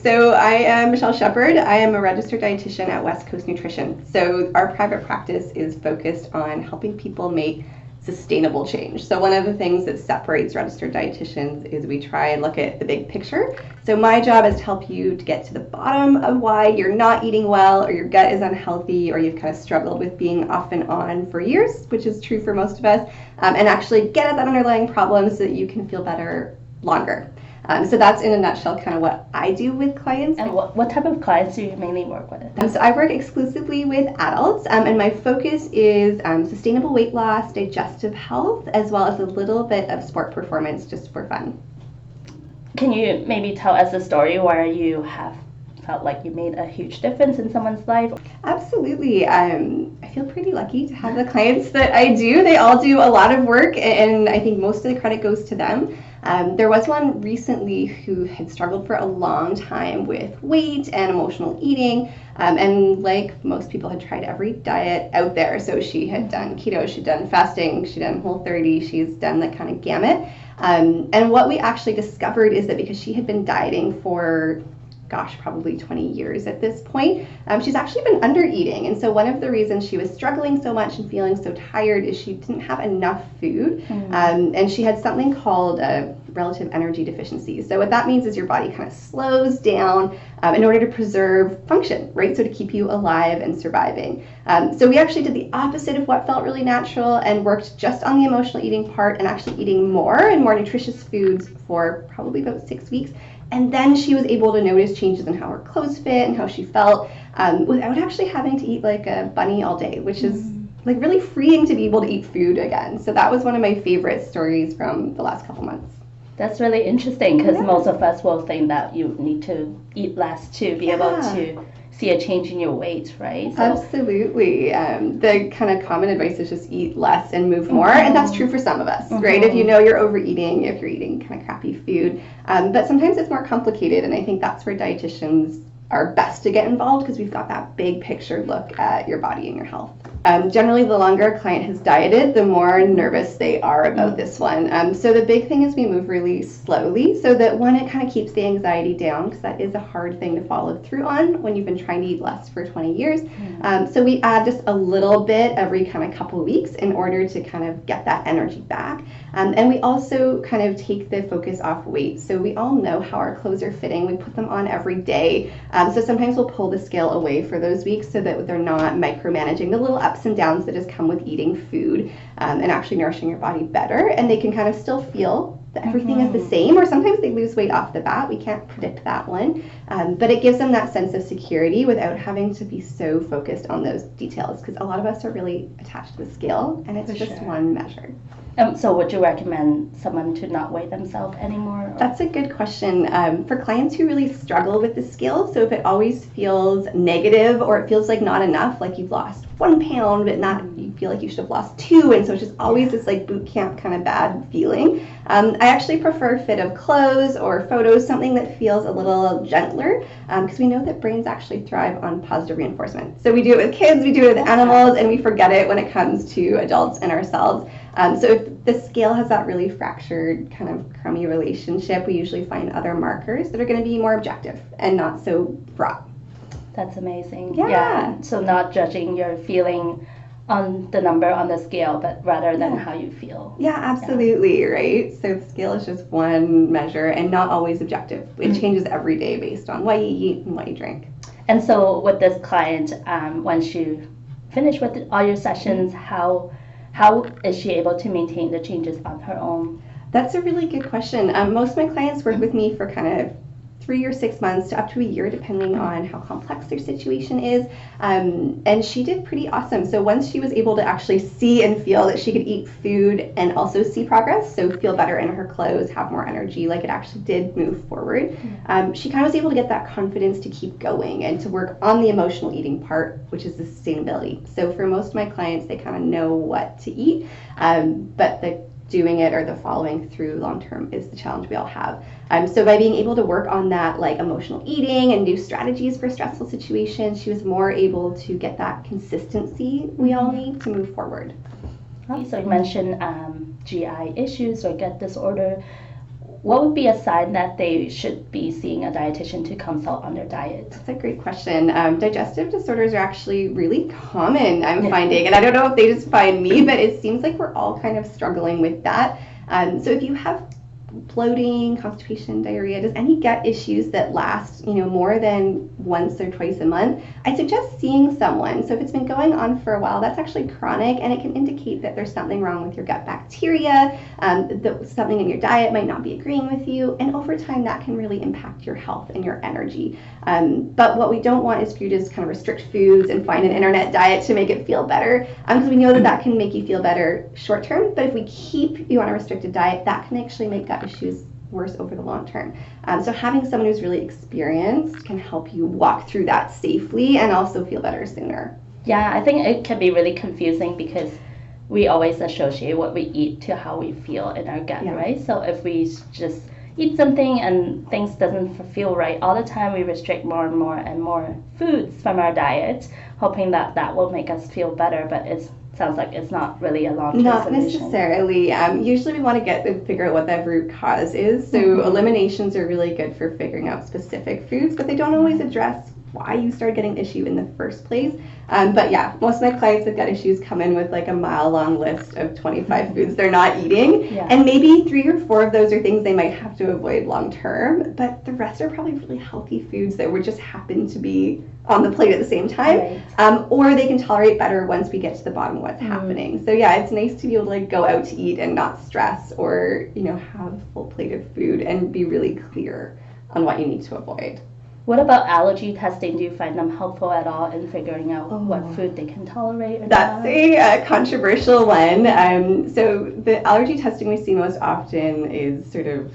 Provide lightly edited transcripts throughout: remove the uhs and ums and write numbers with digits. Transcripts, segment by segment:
So I am Michelle Shepard. I am a registered dietitian at Westcoast Nutrition. So our private practice is focused on helping people make sustainable change. So one of the things that separates registered dietitians is we try and look at the big picture. So my job is to help you to get to the bottom of why you're not eating well, or your gut is unhealthy, or you've kind of struggled with being off and on for years, which is true for most of us, and actually get at that underlying problem so that you can feel better longer. So that's in a nutshell kind of what I do with clients. And what type of clients do you mainly work with? So I work exclusively with adults, and my focus is sustainable weight loss, digestive health, as well as a little bit of sport performance just for fun. Can you maybe tell us a story where you have felt like you made a huge difference in someone's life? Absolutely. I feel pretty lucky to have the clients that I do. They all do a lot of work, and I think most of the credit goes to them. There was one recently who had struggled for a long time with weight and emotional eating, and like most people had tried every diet out there. So she had done keto, she'd done fasting, she'd done Whole30, she's done the kind of gamut. And what we actually discovered is that because she had been dieting for probably 20 years at this point, she's actually been under eating. And so one of the reasons she was struggling so much and feeling so tired is she didn't have enough food. And she had something called a relative energy deficiency. So what that means is your body kind of slows down in order to preserve function, right? So to keep you alive and surviving. So we actually did the opposite of what felt really natural and worked just on the emotional eating part and actually eating more and more nutritious foods for probably about 6 weeks. And then she was able to notice changes in how her clothes fit and how she felt without actually having to eat like a bunny all day, which is like really freeing to be able to eat food again. So that was one of my favorite stories from the last couple months. That's really interesting because most of us will think that you need to eat less to be able to see a change in your weight, right? So, absolutely. The kind of common advice is just eat less and move more, and that's true for some of us, right? If you know you're overeating, if you're eating kind of crappy food, but sometimes it's more complicated, and I think that's where dietitians are best to get involved because we've got that big picture look at your body and your health. Generally, the longer a client has dieted, the more nervous they are about this one. So the big thing is we move really slowly so that one, it kind of keeps the anxiety down because that is a hard thing to follow through on when you've been trying to eat less for 20 years. So we add just a little bit every kind of couple of weeks in order to kind of get that energy back. And we also kind of take the focus off weight. So we all know how our clothes are fitting. We put them on every day. So sometimes we'll pull the scale away for those weeks so that they're not micromanaging the little ups and downs that just come with eating food and actually nourishing your body better. And they can kind of still feel that everything is the same, or sometimes they lose weight off the bat. We can't predict that one. But it gives them that sense of security without having to be so focused on those details because a lot of us are really attached to the scale and it's just one measure. So would you recommend someone to not weigh themselves anymore? Or? That's a good question. For clients who really struggle with the scale, so if it always feels negative or it feels like not enough, like you've lost 1 pound, but not, you feel like you should have lost 2, and so it's just always this like boot camp kind of bad feeling. I actually prefer fit of clothes or photos, something that feels a little gentler, because we know that brains actually thrive on positive reinforcement. So we do it with kids, we do it with animals, and we forget it when it comes to adults and ourselves. So if the scale has that really fractured kind of crummy relationship, we usually find other markers that are going to be more objective and not so fraught. That's amazing. Yeah. So not judging your feeling on the number on the scale, but rather than how you feel. Yeah, absolutely, right? So the scale is just one measure and not always objective. It changes every day based on what you eat and what you drink. And so with this client, once you finish with all your sessions, how is she able to maintain the changes on her own? That's a really good question. Most of my clients work with me for kind of 3 or 6 months to up to a year, depending on how complex their situation is. And she did pretty awesome. So once she was able to actually see and feel that she could eat food and also see progress, so feel better in her clothes, have more energy, like it actually did move forward, she kind of was able to get that confidence to keep going and to work on the emotional eating part, which is the sustainability. So for most of my clients, they kind of know what to eat, but the doing it or the following through long term is the challenge we all have. So by being able to work on that like emotional eating and new strategies for stressful situations, she was more able to get that consistency we all need to move forward. So you mentioned GI issues or gut disorder. what would be a sign that they should be seeing a dietitian to consult on their diet? That's a great question. Digestive disorders are actually really common, I'm finding, and I don't know if they just find me, but it seems like we're all kind of struggling with that. So if you have bloating, constipation, diarrhea, just any gut issues that last, more than once or twice a month, I suggest seeing someone. So if it's been going on for a while, that's actually chronic, and it can indicate that there's something wrong with your gut bacteria, that something in your diet might not be agreeing with you, and over time that can really impact your health and your energy. But what we don't want is for you to just kind of restrict foods and find an internet diet to make it feel better, because we know that that can make you feel better short term, but if we keep you on a restricted diet, that can actually make gut issues worse over the long term. So having someone who's really experienced can help you walk through that safely and also feel better sooner. Yeah, I think it can be really confusing because we always associate what we eat to how we feel in our gut, right? So if we just eat something and things doesn't feel right all the time, we restrict more and more and more foods from our diet, hoping that that will make us feel better, but it sounds like it's not really a long-term Not solution. necessarily. Usually we want to figure out what that root cause is. So eliminations are really good for figuring out specific foods, but they don't always address why you started getting the issue in the first place. But yeah, most of my clients with gut issues come in with like a mile-long list of 25 foods they're not eating, and maybe 3 or 4 of those are things they might have to avoid long-term, but the rest are probably really healthy foods that would just happen to be on the plate at the same time, or they can tolerate better once we get to the bottom of what's happening. So yeah, it's nice to be able to like go out to eat and not stress, or have a full plate of food and be really clear on what you need to avoid. What about allergy testing? Do you find them helpful at all in figuring out what food they can tolerate or That's not? a controversial one. So the allergy testing we see most often is sort of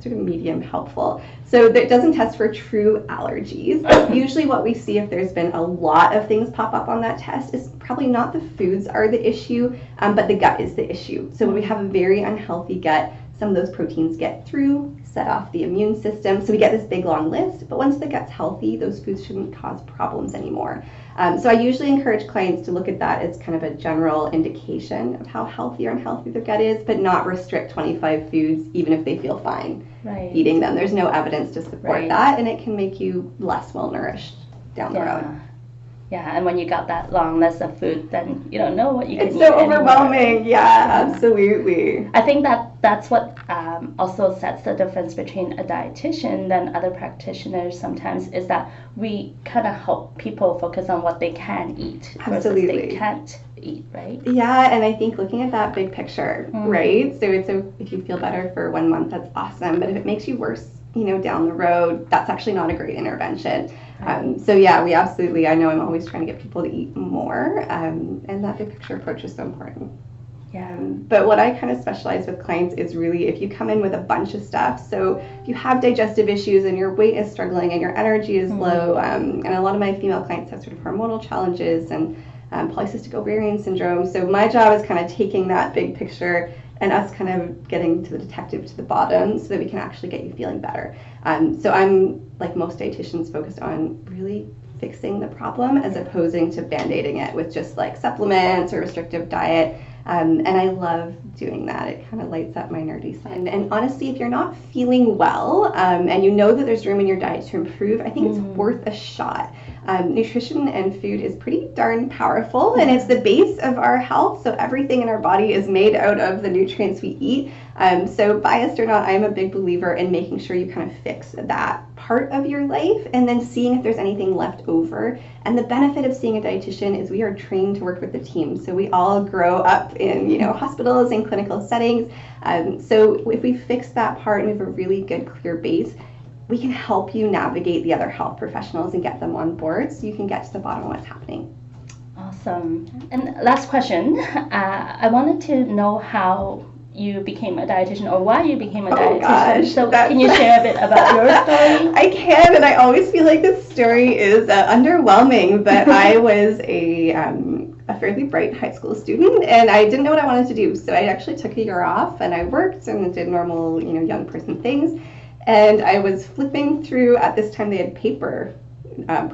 medium helpful. So that doesn't test for true allergies. Usually what we see if there's been a lot of things pop up on that test is probably not the foods are the issue, but the gut is the issue. So when we have a very unhealthy gut, some of those proteins get through, set off the immune system. So we get this big long list, but once the gut's healthy, those foods shouldn't cause problems anymore. So I usually encourage clients to look at that as kind of a general indication of how healthy or unhealthy their gut is, but not restrict 25 foods even if they feel fine eating them. There's no evidence to support that, and it can make you less well-nourished down the road. Yeah, and when you got that long list of food, then you don't know what you can eat. It's so overwhelming. Yeah, absolutely. I think that's what also sets the difference between a dietitian than other practitioners sometimes, is that we kind of help people focus on what they can eat versus they can't eat, right? Yeah, and I think looking at that big picture, right? So if you feel better for 1 month, that's awesome. But if it makes you worse, down the road, that's actually not a great intervention. So yeah, we absolutely, I know I'm always trying to get people to eat more, and that big picture approach is so important. Yeah. But what I kind of specialize with clients is really if you come in with a bunch of stuff. So if you have digestive issues and your weight is struggling and your energy is low, and a lot of my female clients have sort of hormonal challenges and polycystic ovarian syndrome. So my job is kind of taking that big picture and us kind of getting to the detective to the bottom so that we can actually get you feeling better. So I'm, like most dietitians, focused on really fixing the problem as opposing to band-aiding it with just like supplements or restrictive diet. And I love doing that. It kind of lights up my nerdy side. And honestly, if you're not feeling well and you know that there's room in your diet to improve, I think it's worth a shot. Nutrition and food is pretty darn powerful, and it's the base of our health. So everything in our body is made out of the nutrients we eat. So biased or not, I'm a big believer in making sure you kind of fix that part of your life and then seeing if there's anything left over. And the benefit of seeing a dietitian is we are trained to work with the team. So we all grow up in hospitals and clinical settings. So if we fix that part and we have a really good clear base, we can help you navigate the other health professionals and get them on board so you can get to the bottom of what's happening. Awesome. And last question, I wanted to know how you became a dietitian or why you became a dietitian. Gosh, so can you share a bit about your story? I can, and I always feel like this story is underwhelming, but I was a fairly bright high school student, and I didn't know what I wanted to do. So I actually took a year off, and I worked and did normal, young person things. And I was flipping through, at this time they had paper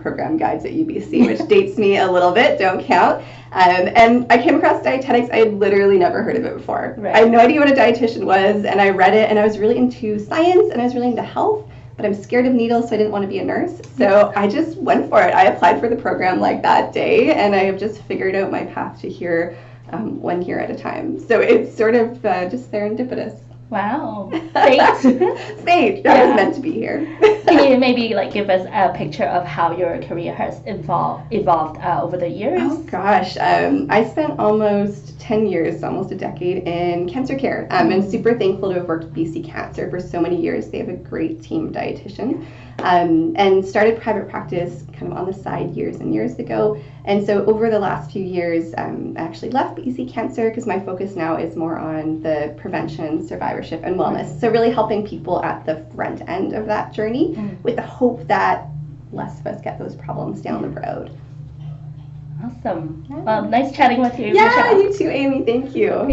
program guides at UBC, which dates me a little bit, don't count. And I came across dietetics. I had literally never heard of it before. Right. I had no idea what a dietitian was, and I read it, and I was really into science, and I was really into health, but I'm scared of needles, so I didn't want to be a nurse. So I just went for it. I applied for the program like that day, and I have just figured out my path to here, 1 year at a time. So it's sort of just serendipitous. Wow. Fate. Fate. I was meant to be here. Can you maybe like give us a picture of how your career has evolved over the years? Oh gosh, I spent almost 10 years, almost a decade in cancer care. And super thankful to have worked with BC Cancer for so many years. They have a great team of dietitians. And started private practice kind of on the side years and years ago. And so over the last few years, I actually left BC Cancer because my focus now is more on the prevention, survivorship, and wellness. So really helping people at the front end of that journey with the hope that less of us get those problems down the road. Awesome. Well, nice chatting with you, Yeah, Michelle. you too, Amy. Thank you.